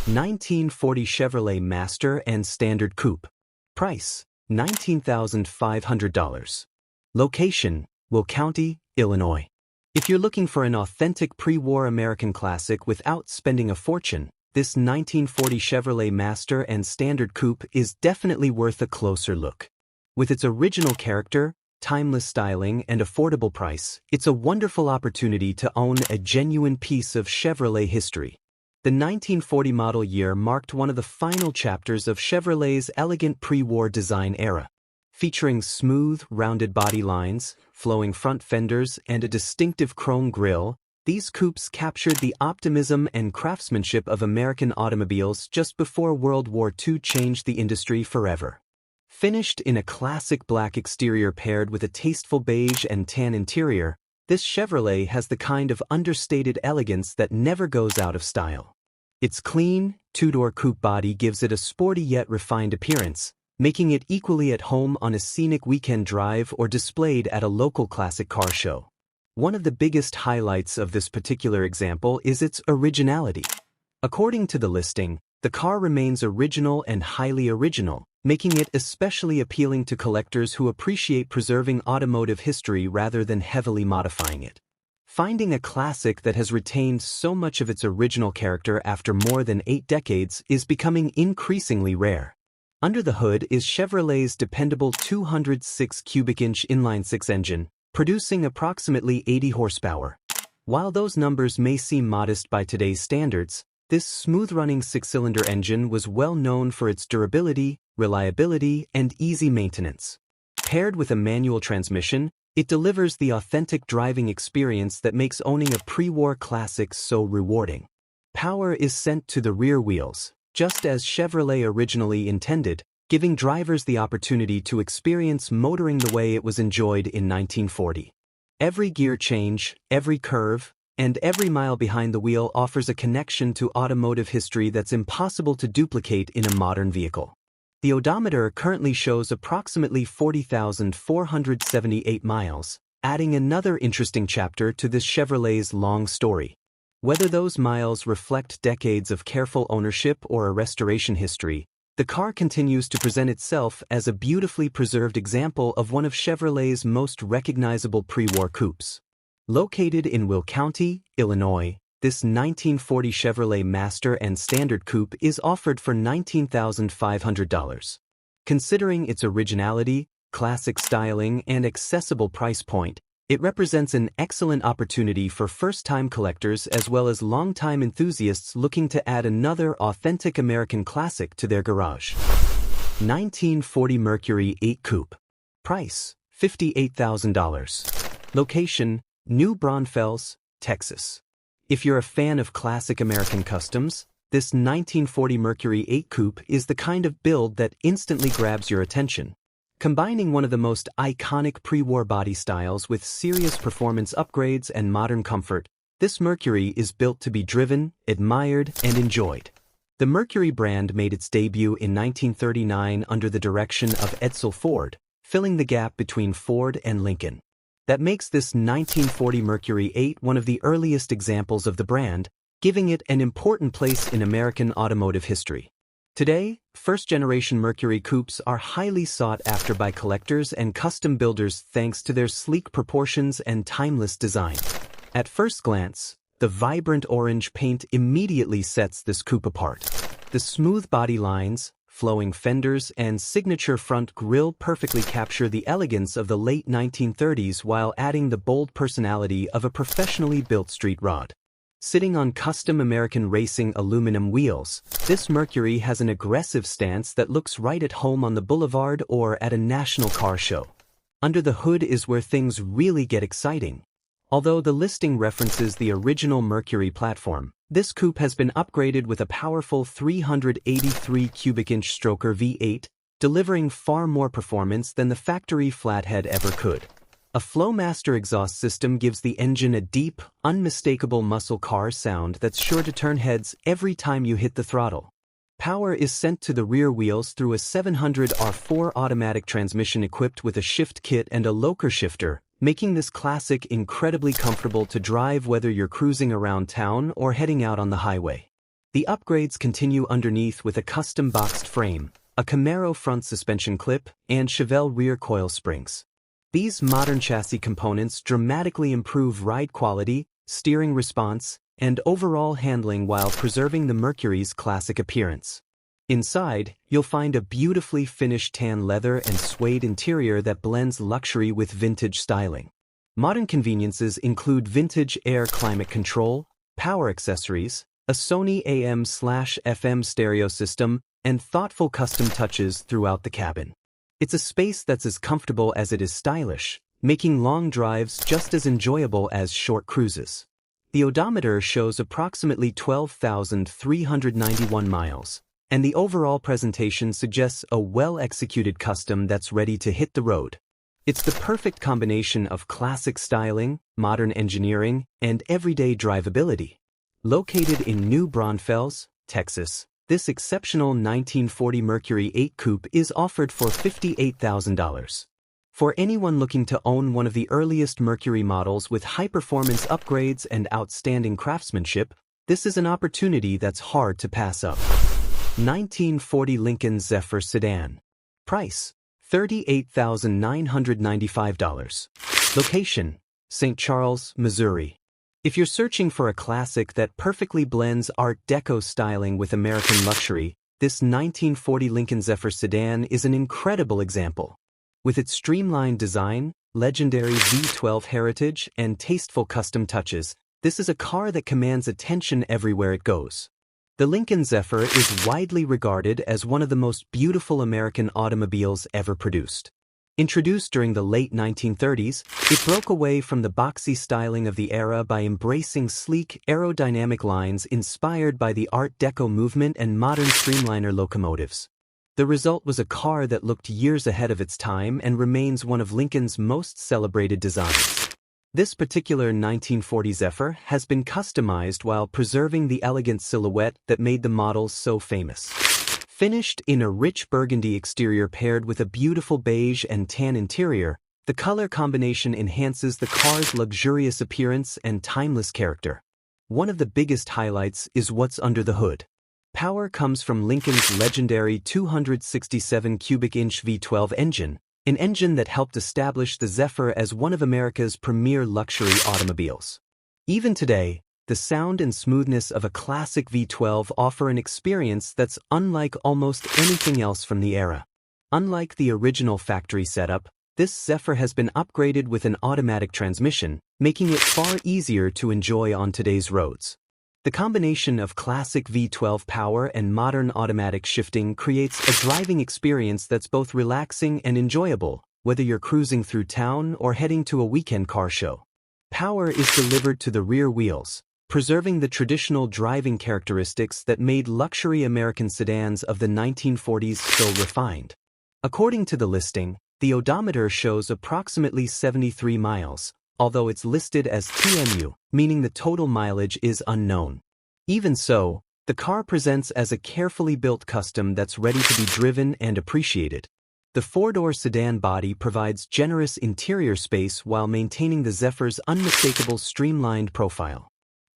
1940 Chevrolet Master and Standard Coupe. Price, $19,500. Location, Will County, Illinois. If you're looking for an authentic pre-war American classic without spending a fortune, this 1940 Chevrolet Master and Standard Coupe is definitely worth a closer look. With its original character, timeless styling, and affordable price, it's a wonderful opportunity to own a genuine piece of Chevrolet history. The 1940 model year marked one of the final chapters of Chevrolet's elegant pre-war design era. Featuring smooth, rounded body lines, flowing front fenders, and a distinctive chrome grille, these coupes captured the optimism and craftsmanship of American automobiles just before World War II changed the industry forever. Finished in a classic black exterior paired with a tasteful beige and tan interior, this Chevrolet has the kind of understated elegance that never goes out of style. Its clean, two-door coupe body gives it a sporty yet refined appearance, making it equally at home on a scenic weekend drive or displayed at a local classic car show. One of the biggest highlights of this particular example is its originality. According to the listing, the car remains original and highly original, making it especially appealing to collectors who appreciate preserving automotive history rather than heavily modifying it. Finding a classic that has retained so much of its original character after more than 8 decades is becoming increasingly rare. Under the hood is Chevrolet's dependable 206 cubic inch inline-six engine, producing approximately 80 horsepower. While those numbers may seem modest by today's standards, this smooth-running 6-cylinder engine was well known for its durability, reliability, and easy maintenance. Paired with a manual transmission, it delivers the authentic driving experience that makes owning a pre-war classic so rewarding. Power is sent to the rear wheels, just as Chevrolet originally intended, giving drivers the opportunity to experience motoring the way it was enjoyed in 1940. Every gear change, every curve, and every mile behind the wheel offers a connection to automotive history that's impossible to duplicate in a modern vehicle. The odometer currently shows approximately 40,478 miles, adding another interesting chapter to this Chevrolet's long story. Whether those miles reflect decades of careful ownership or a restoration history, the car continues to present itself as a beautifully preserved example of one of Chevrolet's most recognizable pre-war coupes. Located in Will County, Illinois, this 1940 Chevrolet Master and Standard Coupe is offered for $19,500. Considering its originality, classic styling, and accessible price point, it represents an excellent opportunity for first-time collectors as well as long-time enthusiasts looking to add another authentic American classic to their garage. 1940 Mercury 8 Coupe. Price, $58,000. Location, New Braunfels, Texas. If you're a fan of classic American customs, this 1940 Mercury 8 Coupe is the kind of build that instantly grabs your attention. Combining one of the most iconic pre-war body styles with serious performance upgrades and modern comfort, this Mercury is built to be driven, admired, and enjoyed. The Mercury brand made its debut in 1939 under the direction of Edsel Ford, filling the gap between Ford and Lincoln. That makes this 1940 Mercury 8 one of the earliest examples of the brand, giving it an important place in American automotive history. Today, first-generation Mercury coupes are highly sought after by collectors and custom builders thanks to their sleek proportions and timeless design. At first glance, the vibrant orange paint immediately sets this coupe apart. The smooth body lines, flowing fenders, and signature front grille perfectly capture the elegance of the late 1930s while adding the bold personality of a professionally built street rod. Sitting on custom American racing aluminum wheels, this Mercury has an aggressive stance that looks right at home on the boulevard or at a national car show. Under the hood is where things really get exciting. Although the listing references the original Mercury platform, this coupe has been upgraded with a powerful 383 cubic inch stroker V8, delivering far more performance than the factory flathead ever could. A Flowmaster exhaust system gives the engine a deep, unmistakable muscle car sound that's sure to turn heads every time you hit the throttle. Power is sent to the rear wheels through a 700R4 automatic transmission equipped with a shift kit and a locker shifter, making this classic incredibly comfortable to drive whether you're cruising around town or heading out on the highway. The upgrades continue underneath with a custom boxed frame, a Camaro front suspension clip, and Chevelle rear coil springs. These modern chassis components dramatically improve ride quality, steering response, and overall handling while preserving the Mercury's classic appearance. Inside, you'll find a beautifully finished tan leather and suede interior that blends luxury with vintage styling. Modern conveniences include vintage air climate control, power accessories, a Sony AM/FM stereo system, and thoughtful custom touches throughout the cabin. It's a space that's as comfortable as it is stylish, making long drives just as enjoyable as short cruises. The odometer shows approximately 12,391 miles, and the overall presentation suggests a well-executed custom that's ready to hit the road. It's the perfect combination of classic styling, modern engineering, and everyday drivability. Located in New Braunfels, Texas, this exceptional 1940 Mercury 8 Coupe is offered for $58,000. For anyone looking to own one of the earliest Mercury models with high-performance upgrades and outstanding craftsmanship, this is an opportunity that's hard to pass up. 1940 Lincoln Zephyr Sedan. Price: $38,995. Location: St. Charles, Missouri. If you're searching for a classic that perfectly blends Art Deco styling with American luxury, this 1940 Lincoln Zephyr Sedan is an incredible example. With its streamlined design, legendary V12 heritage, and tasteful custom touches, this is a car that commands attention everywhere it goes. The Lincoln Zephyr is widely regarded as one of the most beautiful American automobiles ever produced. Introduced during the late 1930s, it broke away from the boxy styling of the era by embracing sleek, aerodynamic lines inspired by the Art Deco movement and modern streamliner locomotives. The result was a car that looked years ahead of its time and remains one of Lincoln's most celebrated designs. This particular 1940 Zephyr has been customized while preserving the elegant silhouette that made the model so famous. Finished in a rich burgundy exterior paired with a beautiful beige and tan interior, the color combination enhances the car's luxurious appearance and timeless character. One of the biggest highlights is what's under the hood. Power comes from Lincoln's legendary 267 cubic inch V12 engine, an engine that helped establish the Zephyr as one of America's premier luxury automobiles. Even today, the sound and smoothness of a classic V12 offer an experience that's unlike almost anything else from the era. Unlike the original factory setup, this Zephyr has been upgraded with an automatic transmission, making it far easier to enjoy on today's roads. The combination of classic V12 power and modern automatic shifting creates a driving experience that's both relaxing and enjoyable, whether you're cruising through town or heading to a weekend car show. Power is delivered to the rear wheels, preserving the traditional driving characteristics that made luxury American sedans of the 1940s so refined. According to the listing, the odometer shows approximately 73 miles, although it's listed as TMU, meaning the total mileage is unknown. Even so, the car presents as a carefully built custom that's ready to be driven and appreciated. The four-door sedan body provides generous interior space while maintaining the Zephyr's unmistakable streamlined profile.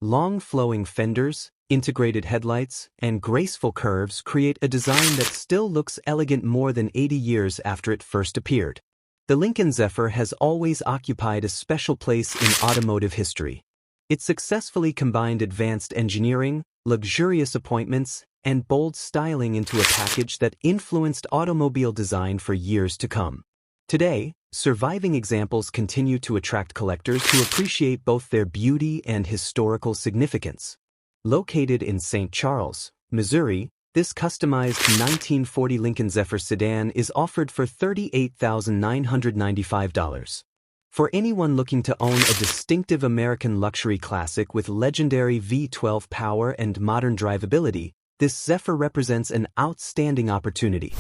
Long flowing fenders, integrated headlights, and graceful curves create a design that still looks elegant more than 80 years after it first appeared. The Lincoln Zephyr has always occupied a special place in automotive history. It successfully combined advanced engineering, luxurious appointments, and bold styling into a package that influenced automobile design for years to come. Today, surviving examples continue to attract collectors who appreciate both their beauty and historical significance. Located in St. Charles, Missouri, this customized 1940 Lincoln Zephyr sedan is offered for $38,995. For anyone looking to own a distinctive American luxury classic with legendary V12 power and modern drivability, this Zephyr represents an outstanding opportunity.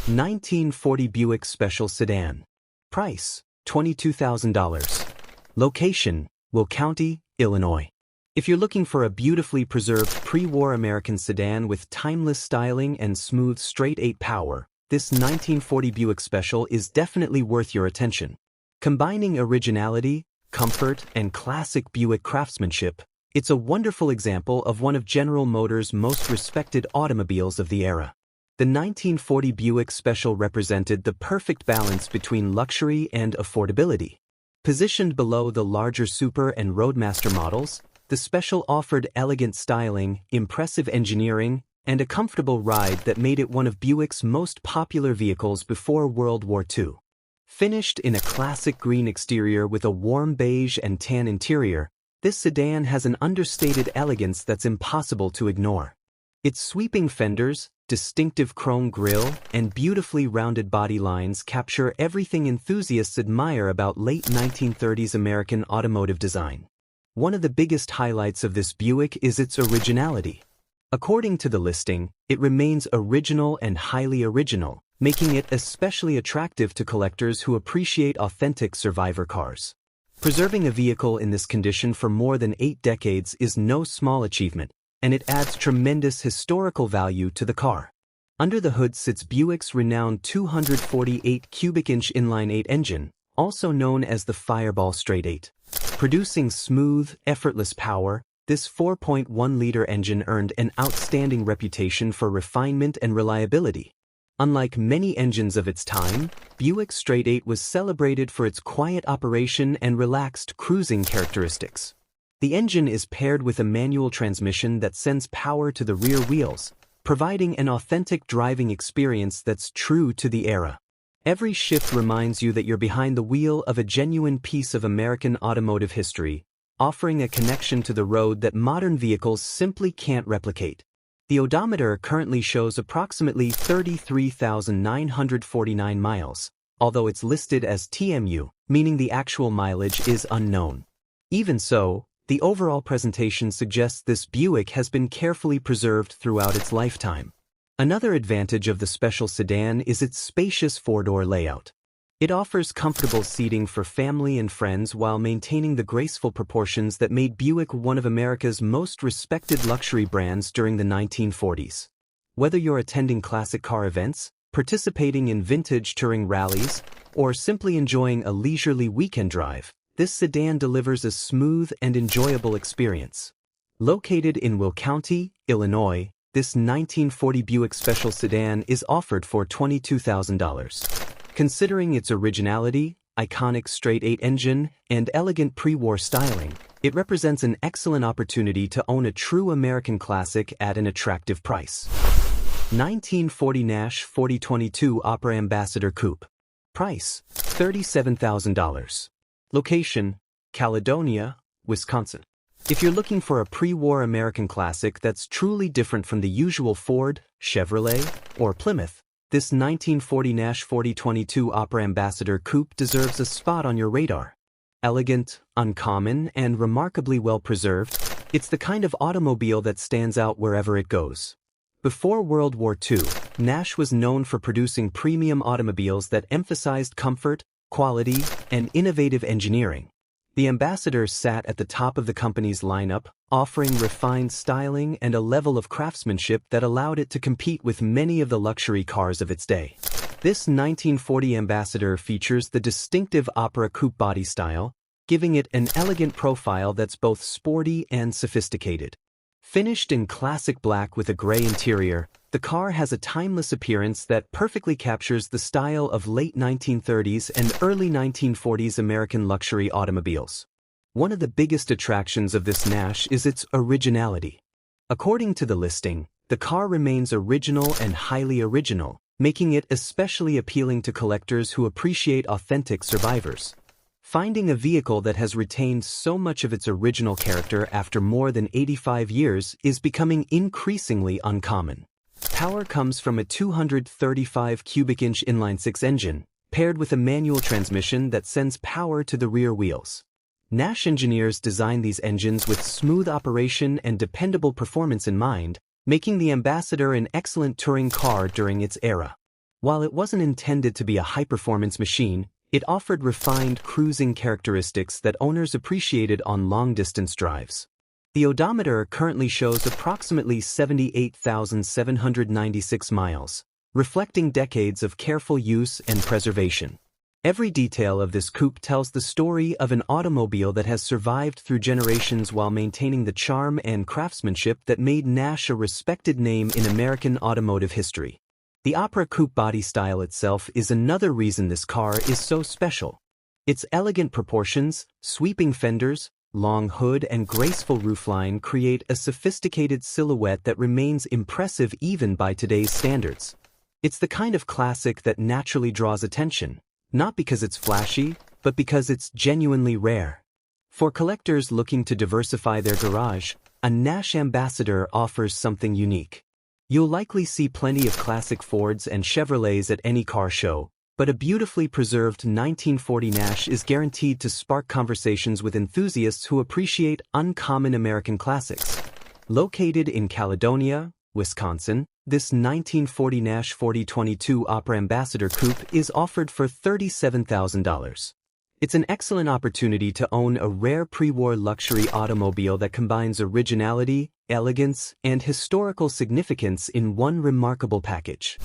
1940 Buick Special Sedan. Price: $22,000. Location: Will County, Illinois. If you're looking for a beautifully preserved pre-war American sedan with timeless styling and smooth straight-eight power, this 1940 Buick Special is definitely worth your attention. Combining originality, comfort, and classic Buick craftsmanship, It's a wonderful example of one of General Motors' most respected automobiles of the era. The 1940 Buick Special represented the perfect balance between luxury and affordability. Positioned below the larger Super and Roadmaster models, the Special offered elegant styling, impressive engineering, and a comfortable ride that made it one of Buick's most popular vehicles before World War II. Finished in a classic green exterior with a warm beige and tan interior, this sedan has an understated elegance that's impossible to ignore. Its sweeping fenders, distinctive chrome grille, and beautifully rounded body lines capture everything enthusiasts admire about late 1930s American automotive design. One of the biggest highlights of this Buick is its originality. According to the listing, it remains original and highly original, making it especially attractive to collectors who appreciate authentic survivor cars. Preserving a vehicle in this condition for more than 8 decades is no small achievement, and it adds tremendous historical value to the car. Under the hood sits Buick's renowned 248 cubic inch inline-8 engine, also known as the Fireball Straight 8. Producing smooth, effortless power, this 4.1-liter engine earned an outstanding reputation for refinement and reliability. Unlike many engines of its time, Buick Straight 8 was celebrated for its quiet operation and relaxed cruising characteristics. The engine is paired with a manual transmission that sends power to the rear wheels, providing an authentic driving experience that's true to the era. Every shift reminds you that you're behind the wheel of a genuine piece of American automotive history, offering a connection to the road that modern vehicles simply can't replicate. The odometer currently shows approximately 33,949 miles, although it's listed as TMU, meaning the actual mileage is unknown. Even so, the overall presentation suggests this Buick has been carefully preserved throughout its lifetime. Another advantage of the Special sedan is its spacious four-door layout. It offers comfortable seating for family and friends while maintaining the graceful proportions that made Buick one of America's most respected luxury brands during the 1940s. Whether you're attending classic car events, participating in vintage touring rallies, or simply enjoying a leisurely weekend drive, this sedan delivers a smooth and enjoyable experience. Located in Will County, Illinois, this 1940 Buick Special sedan is offered for $22,000. Considering its originality, iconic straight 8 engine, and elegant pre-war styling, it represents an excellent opportunity to own a true American classic at an attractive price. 1940 Nash 4022 Opera Ambassador Coupe. Price: $37,000. Location: Caledonia, Wisconsin. If you're looking for a pre-war American classic that's truly different from the usual Ford, Chevrolet, or Plymouth, this 1940 Nash 4022 Opera Ambassador Coupe deserves a spot on your radar. Elegant, uncommon, and remarkably well-preserved, it's the kind of automobile that stands out wherever it goes. Before World War II, Nash was known for producing premium automobiles that emphasized comfort, quality, and innovative engineering. The Ambassador sat at the top of the company's lineup, offering refined styling and a level of craftsmanship that allowed it to compete with many of the luxury cars of its day. This 1940 Ambassador features the distinctive Opera Coupe body style, giving it an elegant profile that's both sporty and sophisticated. Finished in classic black with a gray interior, the car has a timeless appearance that perfectly captures the style of late 1930s and early 1940s American luxury automobiles. One of the biggest attractions of this Nash is its originality. According to the listing, the car remains original and highly original, making it especially appealing to collectors who appreciate authentic survivors. Finding a vehicle that has retained so much of its original character after more than 85 years is becoming increasingly uncommon. Power comes from a 235 cubic inch inline-6 engine, paired with a manual transmission that sends power to the rear wheels. Nash engineers designed these engines with smooth operation and dependable performance in mind, making the Ambassador an excellent touring car during its era. While it wasn't intended to be a high-performance machine, it offered refined cruising characteristics that owners appreciated on long-distance drives. The odometer currently shows approximately 78,796 miles, reflecting decades of careful use and preservation. Every detail of this coupe tells the story of an automobile that has survived through generations while maintaining the charm and craftsmanship that made Nash a respected name in American automotive history. The Opera Coupe body style itself is another reason this car is so special. Its elegant proportions, sweeping fenders, long hood and graceful roofline create a sophisticated silhouette that remains impressive even by today's standards. It's the kind of classic that naturally draws attention, not because it's flashy, but because it's genuinely rare. For collectors looking to diversify their garage, a Nash Ambassador offers something unique. You'll likely see plenty of classic Fords and Chevrolets at any car show, but a beautifully preserved 1940 Nash is guaranteed to spark conversations with enthusiasts who appreciate uncommon American classics. Located in Caledonia, Wisconsin, this 1940 Nash 4022 Opera Ambassador Coupe is offered for $37,000. It's an excellent opportunity to own a rare pre-war luxury automobile that combines originality, elegance, and historical significance in one remarkable package.